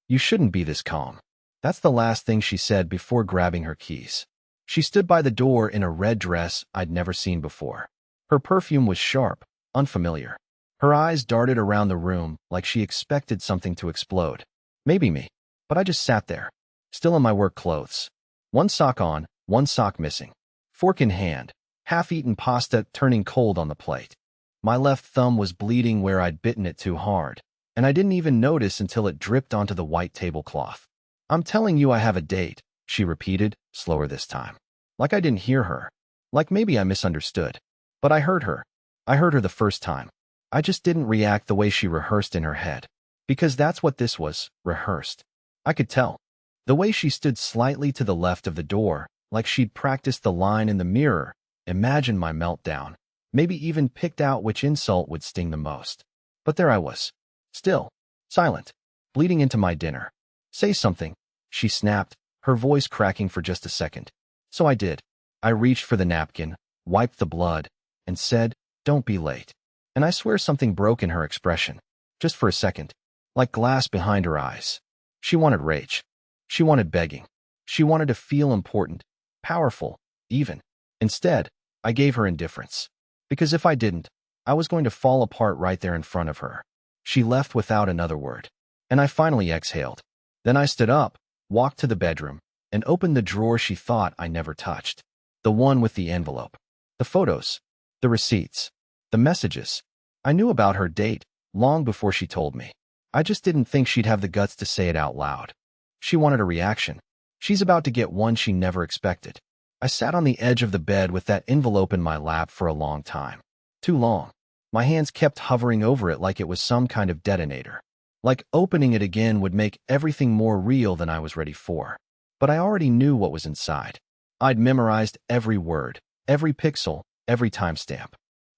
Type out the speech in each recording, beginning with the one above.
You shouldn't be this calm. That's the last thing she said before grabbing her keys. She stood by the door in a red dress I'd never seen before. Her perfume was sharp, unfamiliar. Her eyes darted around the room like she expected something to explode. Maybe me. But I just sat there, still in my work clothes. One sock on, one sock missing. Fork in hand, half-eaten pasta turning cold on the plate. My left thumb was bleeding where I'd bitten it too hard, and I didn't even notice until it dripped onto the white tablecloth. I'm telling you I have a date, she repeated, slower this time. Like I didn't hear her. Like maybe I misunderstood. But I heard her. I heard her the first time. I just didn't react the way she rehearsed in her head. Because that's what this was, rehearsed. I could tell. The way she stood slightly to the left of the door, like she'd practiced the line in the mirror, imagined my meltdown, maybe even picked out which insult would sting the most. But there I was. Still. Silent. Bleeding into my dinner. Say something, she snapped, her voice cracking for just a second. So I did. I reached for the napkin, wiped the blood, and said, "Don't be late." And I swear something broke in her expression. Just for a second. Like glass behind her eyes. She wanted rage. She wanted begging. She wanted to feel important, powerful, even. Instead, I gave her indifference. Because if I didn't, I was going to fall apart right there in front of her. She left without another word. And I finally exhaled. Then I stood up, walked to the bedroom, and opened the drawer she thought I never touched. The one with the envelope. The photos. The receipts. The messages. I knew about her date long before she told me. I just didn't think she'd have the guts to say it out loud. She wanted a reaction. She's about to get one she never expected. I sat on the edge of the bed with that envelope in my lap for a long time. Too long. My hands kept hovering over it like it was some kind of detonator. Like opening it again would make everything more real than I was ready for. But I already knew what was inside. I'd memorized every word, every pixel, every timestamp.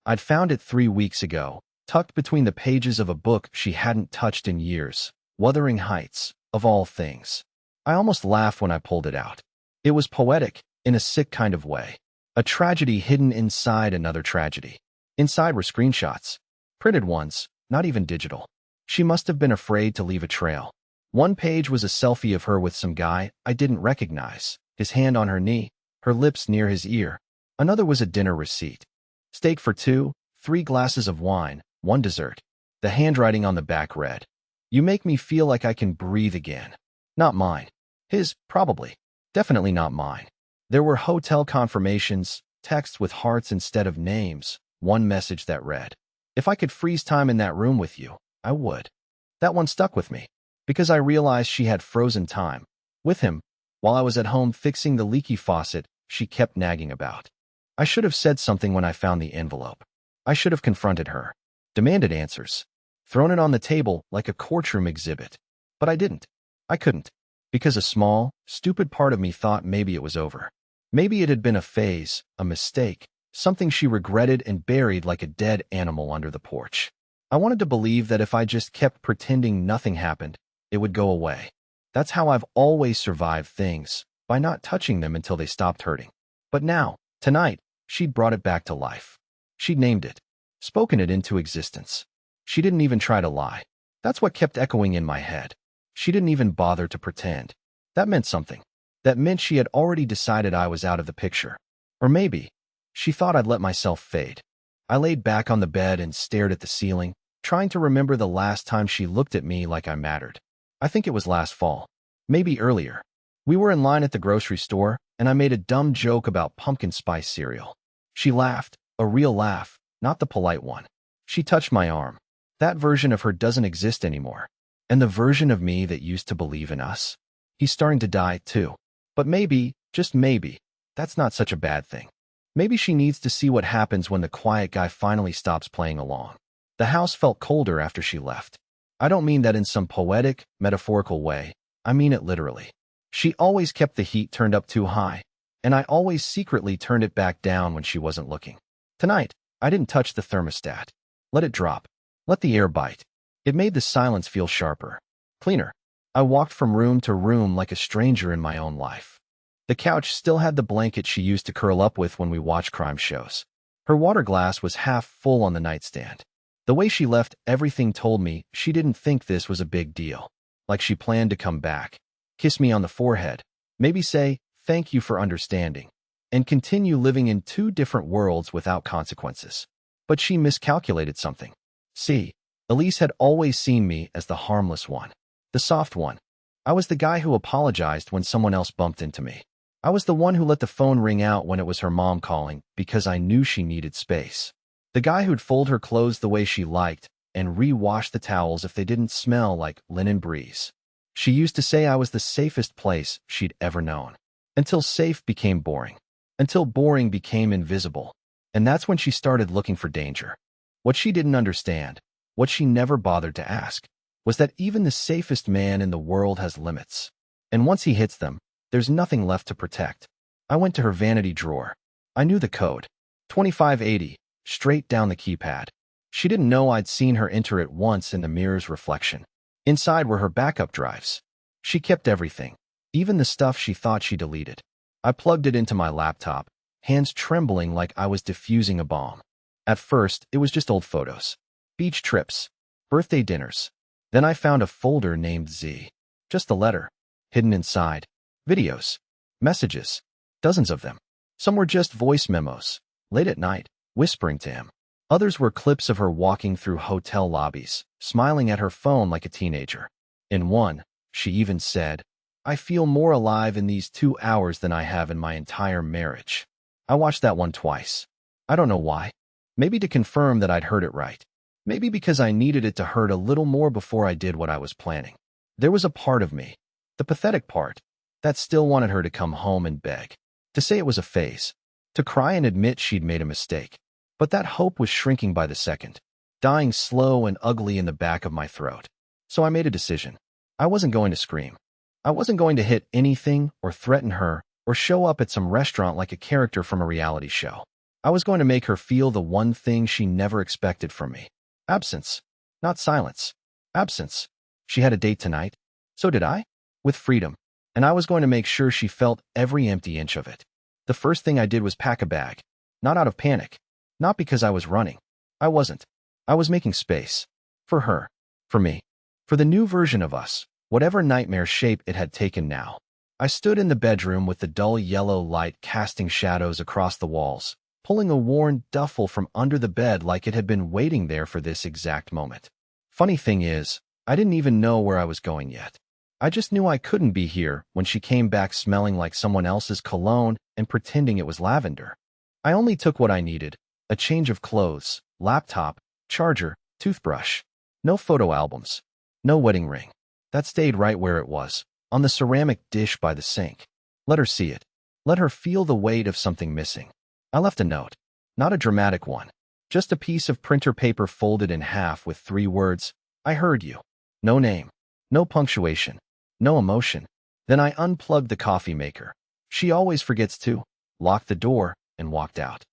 I'd found it 3 weeks ago, tucked between the pages of a book she hadn't touched in years. Wuthering Heights, of all things. I almost laughed when I pulled it out. It was poetic, in a sick kind of way. A tragedy hidden inside another tragedy. Inside were screenshots. Printed ones, not even digital. She must have been afraid to leave a trail. One page was a selfie of her with some guy I didn't recognize, his hand on her knee, her lips near his ear. Another was a dinner receipt. Steak for 2, 3 glasses of wine, 1 dessert. The handwriting on the back read, "You make me feel like I can breathe again." Not mine. His, probably. Definitely not mine. There were hotel confirmations, texts with hearts instead of names, one message that read, "If I could freeze time in that room with you, I would." That one stuck with me, because I realized she had frozen time, with him, while I was at home fixing the leaky faucet she kept nagging about. I should have said something when I found the envelope. I should have confronted her, demanded answers, thrown it on the table like a courtroom exhibit. But I didn't. I couldn't. Because a small, stupid part of me thought maybe it was over. Maybe it had been a phase, a mistake, something she regretted and buried like a dead animal under the porch. I wanted to believe that if I just kept pretending nothing happened, it would go away. That's how I've always survived things, by not touching them until they stopped hurting. But now, tonight, she'd brought it back to life. She'd named it, spoken it into existence. She didn't even try to lie. That's what kept echoing in my head. She didn't even bother to pretend. That meant something. That meant she had already decided I was out of the picture. Or maybe, she thought I'd let myself fade. I laid back on the bed and stared at the ceiling, trying to remember the last time she looked at me like I mattered. I think it was last fall. Maybe earlier. We were in line at the grocery store, and I made a dumb joke about pumpkin spice cereal. She laughed, a real laugh, not the polite one. She touched my arm. That version of her doesn't exist anymore. And the version of me that used to believe in us? He's starting to die, too. But maybe, just maybe, that's not such a bad thing. Maybe she needs to see what happens when the quiet guy finally stops playing along. The house felt colder after she left. I don't mean that in some poetic, metaphorical way. I mean it literally. She always kept the heat turned up too high, and I always secretly turned it back down when she wasn't looking. Tonight, I didn't touch the thermostat. Let it drop. Let the air bite. It made the silence feel sharper, cleaner. I walked from room to room like a stranger in my own life. The couch still had the blanket she used to curl up with when we watched crime shows. Her water glass was half full on the nightstand. The way she left everything told me she didn't think this was a big deal. like she planned to come back, kiss me on the forehead, maybe say, "Thank you for understanding," and continue living in two different worlds without consequences. But she miscalculated something. See, Elise had always seen me as the harmless one, the soft one. I was the guy who apologized when someone else bumped into me. I was the one who let the phone ring out when it was her mom calling because I knew she needed space. The guy who'd fold her clothes the way she liked and re-wash the towels if they didn't smell like linen breeze. She used to say I was the safest place she'd ever known. Until safe became boring. Until boring became invisible. And that's when she started looking for danger. What she didn't understand, what she never bothered to ask, was that even the safest man in the world has limits. And once he hits them, there's nothing left to protect. I went to her vanity drawer. I knew the code. 2580, straight down the keypad. She didn't know I'd seen her enter it once in the mirror's reflection. Inside were her backup drives. She kept everything, even the stuff she thought she deleted. I plugged it into my laptop, hands trembling like I was defusing a bomb. At first, it was just old photos. Beach trips, birthday dinners. Then I found a folder named Z. Just the letter. Hidden inside. Videos. Messages. Dozens of them. Some were just voice memos, late at night, whispering to him. Others were clips of her walking through hotel lobbies, smiling at her phone like a teenager. In one, she even said, "I feel more alive in these 2 hours than I have in my entire marriage." I watched that one twice. I don't know why. Maybe to confirm that I'd heard it right. Maybe because I needed it to hurt a little more before I did what I was planning. There was a part of me, the pathetic part, that still wanted her to come home and beg, to say it was a phase, to cry and admit she'd made a mistake. But that hope was shrinking by the second, dying slow and ugly in the back of my throat. So I made a decision. I wasn't going to scream. I wasn't going to hit anything or threaten her or show up at some restaurant like a character from a reality show. I was going to make her feel the one thing she never expected from me. Absence. Not silence. Absence. She had a date tonight. So did I. With freedom. And I was going to make sure she felt every empty inch of it. The first thing I did was pack a bag. Not out of panic. Not because I was running. I wasn't. I was making space. For her. For me. For the new version of us, whatever nightmare shape it had taken now. I stood in the bedroom with the dull yellow light casting shadows across the walls, pulling a worn duffel from under the bed like it had been waiting there for this exact moment. Funny thing is, I didn't even know where I was going yet. I just knew I couldn't be here when she came back smelling like someone else's cologne and pretending it was lavender. I only took what I needed, a change of clothes, laptop, charger, toothbrush. No photo albums. No wedding ring. That stayed right where it was, on the ceramic dish by the sink. Let her see it. Let her feel the weight of something missing. I left a note. Not a dramatic one. Just a piece of printer paper folded in half with 3 words, "I heard you." No name. No punctuation. No emotion. Then I unplugged the coffee maker. She always forgets to. Locked the door and walked out.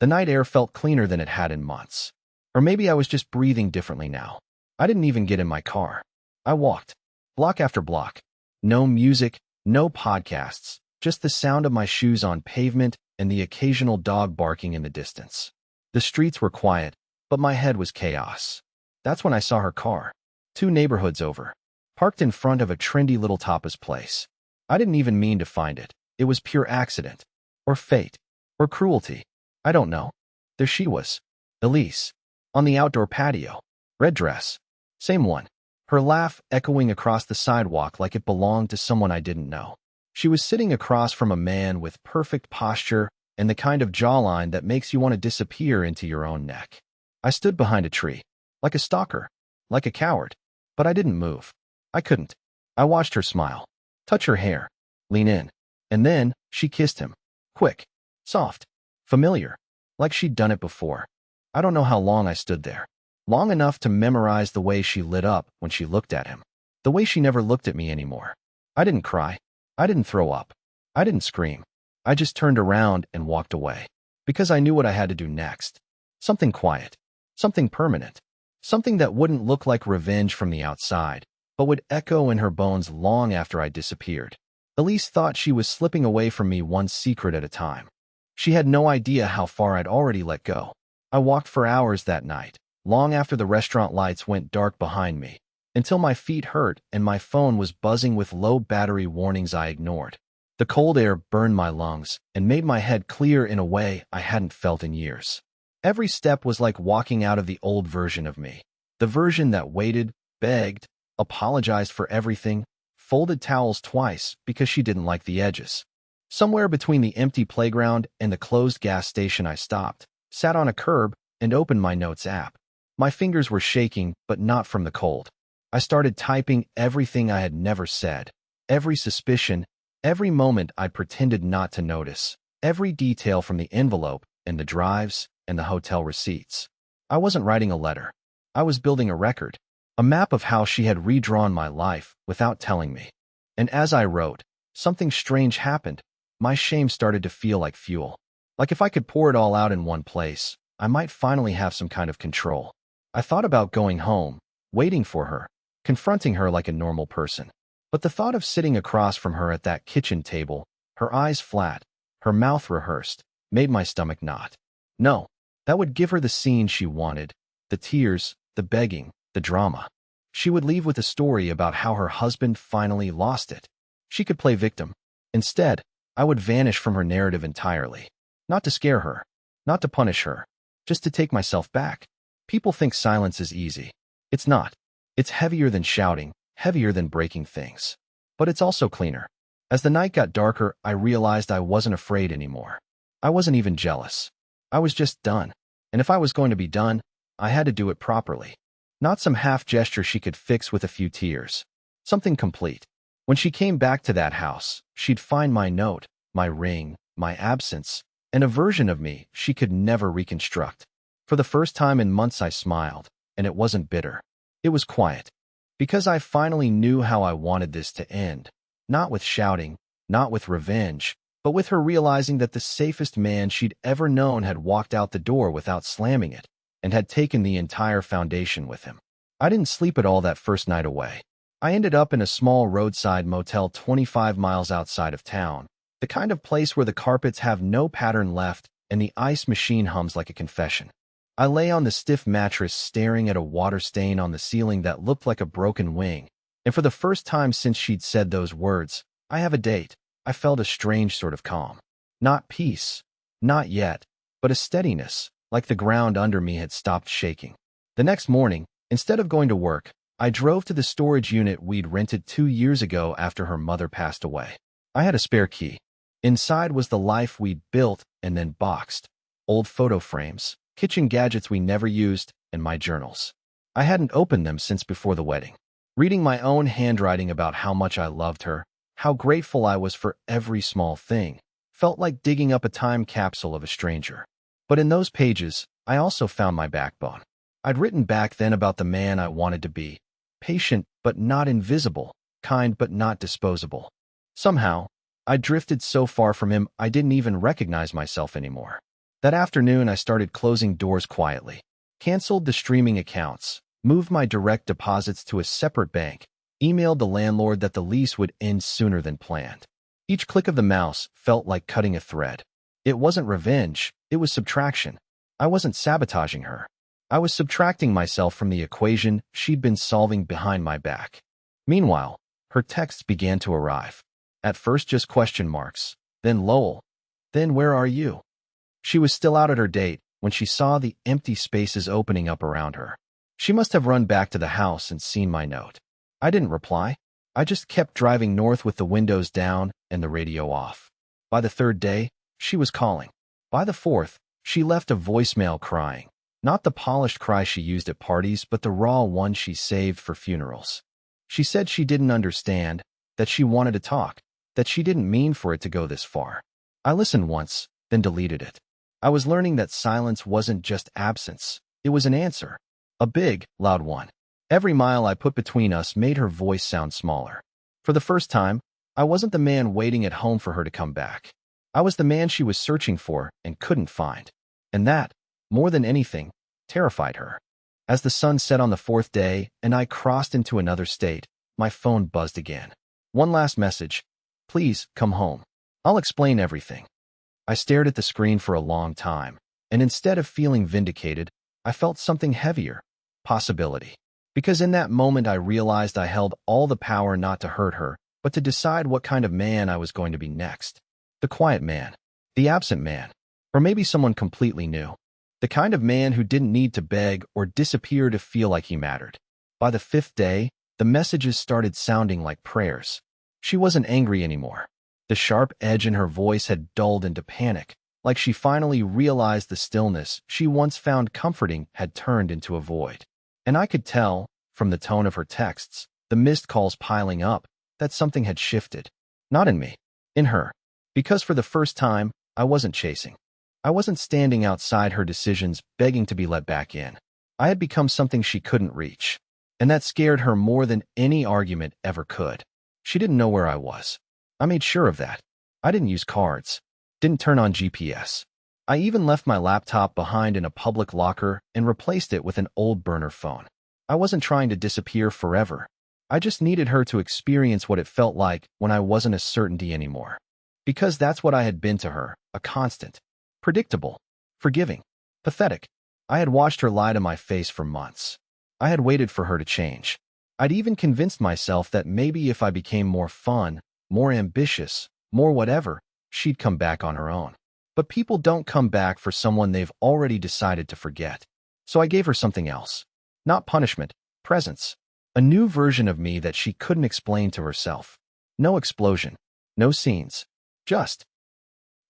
The night air felt cleaner than it had in months. Or maybe I was just breathing differently now. I didn't even get in my car. I walked. Block after block. No music, no podcasts, just the sound of my shoes on pavement and the occasional dog barking in the distance. The streets were quiet, but my head was chaos. That's when I saw her car. 2 neighborhoods over. Parked in front of a trendy little tapas place. I didn't even mean to find it. It was pure accident. Or fate. Or cruelty. I don't know. There she was. Elise. On the outdoor patio. Red dress. Same one. Her laugh echoing across the sidewalk like it belonged to someone I didn't know. She was sitting across from a man with perfect posture and the kind of jawline that makes you want to disappear into your own neck. I stood behind a tree. Like a stalker. Like a coward. But I didn't move. I couldn't. I watched her smile. Touch her hair. Lean in. And then, she kissed him. Quick. Soft. Familiar. Like she'd done it before. I don't know how long I stood there. Long enough to memorize the way she lit up when she looked at him. The way she never looked at me anymore. I didn't cry. I didn't throw up. I didn't scream. I just turned around and walked away. Because I knew what I had to do next. Something quiet. Something permanent. Something that wouldn't look like revenge from the outside, but would echo in her bones long after I disappeared. Elise thought she was slipping away from me one secret at a time. She had no idea how far I'd already let go. I walked for hours that night, long after the restaurant lights went dark behind me, until my feet hurt and my phone was buzzing with low battery warnings I ignored. The cold air burned my lungs and made my head clear in a way I hadn't felt in years. Every step was like walking out of the old version of me. The version that waited, begged, apologized for everything, folded towels twice because she didn't like the edges. Somewhere between the empty playground and the closed gas station I stopped, sat on a curb, and opened my notes app. My fingers were shaking, but not from the cold. I started typing everything I had never said, every suspicion, every moment I pretended not to notice, every detail from the envelope and the drives and the hotel receipts. I wasn't writing a letter. I was building a record, a map of how she had redrawn my life without telling me. And as I wrote, something strange happened. My shame started to feel like fuel. Like if I could pour it all out in one place, I might finally have some kind of control. I thought about going home, waiting for her, confronting her like a normal person. But the thought of sitting across from her at that kitchen table, her eyes flat, her mouth rehearsed, made my stomach knot. No, that would give her the scene she wanted, the tears, the begging, the drama. She would leave with a story about how her husband finally lost it. She could play victim. Instead, I would vanish from her narrative entirely. Not to scare her, not to punish her, just to take myself back. People think silence is easy. It's not. It's heavier than shouting, heavier than breaking things. But it's also cleaner. As the night got darker, I realized I wasn't afraid anymore. I wasn't even jealous. I was just done. And if I was going to be done, I had to do it properly. Not some half gesture she could fix with a few tears. Something complete. When she came back to that house, she'd find my note, my ring, my absence, and a version of me she could never reconstruct. For the first time in months I smiled, and it wasn't bitter. It was quiet. Because I finally knew how I wanted this to end. Not with shouting, not with revenge, but with her realizing that the safest man she'd ever known had walked out the door without slamming it, and had taken the entire foundation with him. I didn't sleep at all that first night away. I ended up in a small roadside motel 25 miles outside of town, the kind of place where the carpets have no pattern left and the ice machine hums like a confession. I lay on the stiff mattress staring at a water stain on the ceiling that looked like a broken wing, and for the first time since she'd said those words, "I have a date," I felt a strange sort of calm. Not peace, not yet, but a steadiness, like the ground under me had stopped shaking. The next morning, instead of going to work, I drove to the storage unit we'd rented 2 years ago after her mother passed away. I had a spare key. Inside was the life we'd built and then boxed. Old photo frames, kitchen gadgets we never used, and my journals. I hadn't opened them since before the wedding. Reading my own handwriting about how much I loved her, how grateful I was for every small thing, felt like digging up a time capsule of a stranger. But in those pages, I also found my backbone. I'd written back then about the man I wanted to be, patient but not invisible, kind but not disposable. Somehow, I drifted so far from him I didn't even recognize myself anymore. That afternoon I started closing doors quietly, canceled the streaming accounts, moved my direct deposits to a separate bank, emailed the landlord that the lease would end sooner than planned. Each click of the mouse felt like cutting a thread. It wasn't revenge, it was subtraction. I wasn't sabotaging her. I was subtracting myself from the equation she'd been solving behind my back. Meanwhile, her texts began to arrive. At first just question marks, then Lowell, then where are you? She was still out at her date when she saw the empty spaces opening up around her. She must have run back to the house and seen my note. I didn't reply. I just kept driving north with the windows down and the radio off. By the third day, she was calling. By the fourth, she left a voicemail crying. Not the polished cry she used at parties, but the raw one she saved for funerals. She said she didn't understand, that she wanted to talk, that she didn't mean for it to go this far. I listened once, then deleted it. I was learning that silence wasn't just absence, it was an answer. A big, loud one. Every mile I put between us made her voice sound smaller. For the first time, I wasn't the man waiting at home for her to come back. I was the man she was searching for and couldn't find. And that, more than anything, terrified her. As the sun set on the fourth day and I crossed into another state, my phone buzzed again. One last message. Please, come home. I'll explain everything. I stared at the screen for a long time, and instead of feeling vindicated, I felt something heavier. Possibility. Because in that moment I realized I held all the power not to hurt her, but to decide what kind of man I was going to be next. The quiet man. The absent man. Or maybe someone completely new. The kind of man who didn't need to beg or disappear to feel like he mattered. By the 5th day, the messages started sounding like prayers. She wasn't angry anymore. The sharp edge in her voice had dulled into panic, like she finally realized the stillness she once found comforting had turned into a void. And I could tell, from the tone of her texts, the missed calls piling up, that something had shifted. Not in me. In her. Because for the first time, I wasn't chasing. I wasn't standing outside her decisions begging to be let back in. I had become something she couldn't reach. And that scared her more than any argument ever could. She didn't know where I was. I made sure of that. I didn't use cards. Didn't turn on GPS. I even left my laptop behind in a public locker and replaced it with an old burner phone. I wasn't trying to disappear forever. I just needed her to experience what it felt like when I wasn't a certainty anymore. Because that's what I had been to her, a constant. Predictable. Forgiving. Pathetic. I had watched her lie to my face for months. I had waited for her to change. I'd even convinced myself that maybe if I became more fun, more ambitious, more whatever, she'd come back on her own. But people don't come back for someone they've already decided to forget. So I gave her something else. Not punishment, presence. A new version of me that she couldn't explain to herself. No explosion. No scenes. Just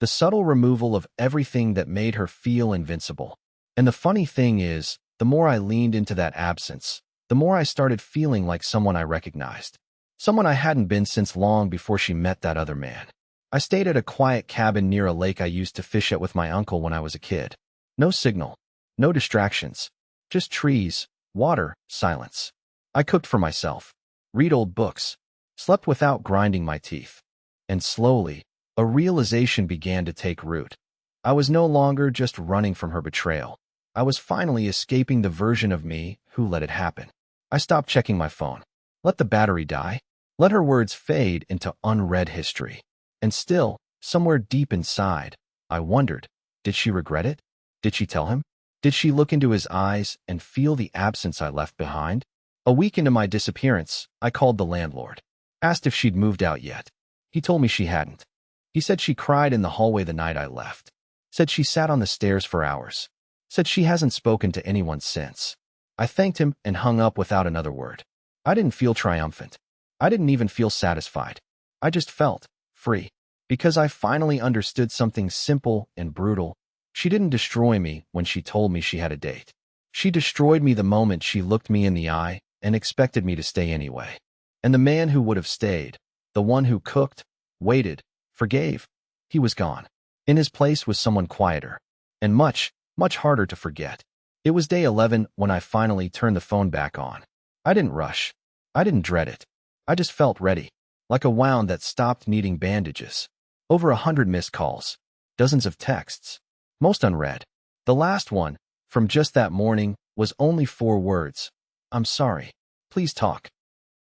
the subtle removal of everything that made her feel invincible. And the funny thing is, the more I leaned into that absence, the more I started feeling like someone I recognized. Someone I hadn't been since long before she met that other man. I stayed at a quiet cabin near a lake I used to fish at with my uncle when I was a kid. No signal. No distractions. Just trees, water, silence. I cooked for myself. Read old books. Slept without grinding my teeth. And slowly, a realization began to take root. I was no longer just running from her betrayal. I was finally escaping the version of me who let it happen. I stopped checking my phone. Let the battery die. Let her words fade into unread history. And still, somewhere deep inside, I wondered, did she regret it? Did she tell him? Did she look into his eyes and feel the absence I left behind? A week into my disappearance, I called the landlord. Asked if she'd moved out yet. He told me she hadn't. He said she cried in the hallway the night I left. Said she sat on the stairs for hours. Said she hasn't spoken to anyone since. I thanked him and hung up without another word. I didn't feel triumphant. I didn't even feel satisfied. I just felt free. Because I finally understood something simple and brutal. She didn't destroy me when she told me she had a date. She destroyed me the moment she looked me in the eye and expected me to stay anyway. And the man who would have stayed, the one who cooked, waited, forgave, he was gone. In his place was someone quieter and much harder to forget. It was day 11 when I finally turned the phone back on. I didn't rush. I didn't dread it. I just felt ready, like a wound that stopped needing bandages. Over 100 missed calls, dozens of texts, most unread. The last one, from just that morning, was only 4 words. I'm sorry. Please talk.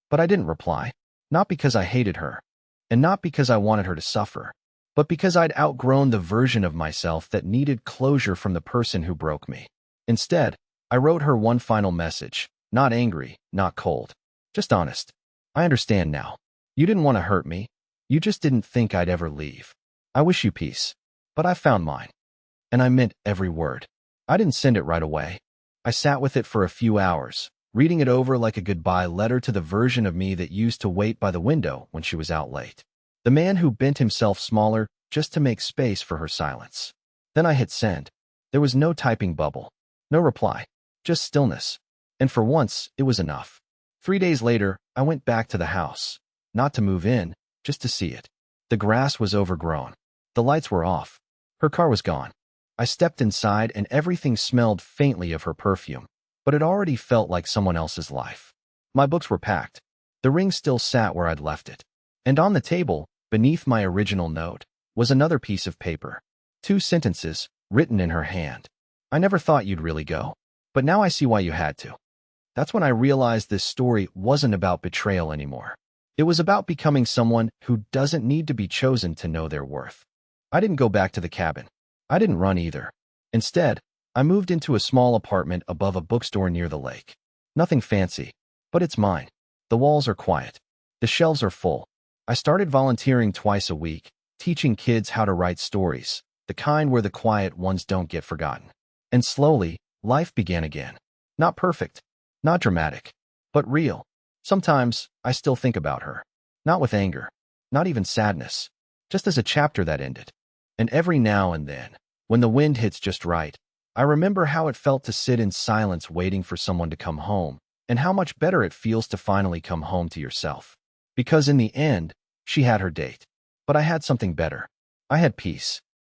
But I didn't reply. Not because I hated her, and not because I wanted her to suffer, but because I'd outgrown the version of myself that needed closure from the person who broke me. Instead, I wrote her one final message, not angry, not cold, just honest. I understand now. You didn't want to hurt me. You just didn't think I'd ever leave. I wish you peace. But I found mine. And I meant every word. I didn't send it right away. I sat with it for a few hours, reading it over like a goodbye letter to the version of me that used to wait by the window when she was out late. The man who bent himself smaller just to make space for her silence. Then I hit send. There was no typing bubble. No reply. Just stillness. And for once, it was enough. 3 days later, I went back to the house. Not to move in, just to see it. The grass was overgrown. The lights were off. Her car was gone. I stepped inside and everything smelled faintly of her perfume, but it already felt like someone else's life. My books were packed. The ring still sat where I'd left it. And on the table, beneath my original note, was another piece of paper. 2 sentences, written in her hand. I never thought you'd really go. But now I see why you had to. That's when I realized this story wasn't about betrayal anymore. It was about becoming someone who doesn't need to be chosen to know their worth. I didn't go back to the cabin. I didn't run either. Instead, I moved into a small apartment above a bookstore near the lake. Nothing fancy, But it's mine. The walls are quiet. The shelves are full. I started volunteering twice a week, teaching kids how to write stories, the kind where the quiet ones don't get forgotten. And slowly, life began again. Not perfect, not dramatic, but real. Sometimes, I still think about her. Not with anger, not even sadness, just as a chapter that ended. And every now and then, when the wind hits just right, I remember how it felt to sit in silence waiting for someone to come home, and how much better it feels to finally come home to yourself. Because in the end, she had her date. But I had something better. I had peace.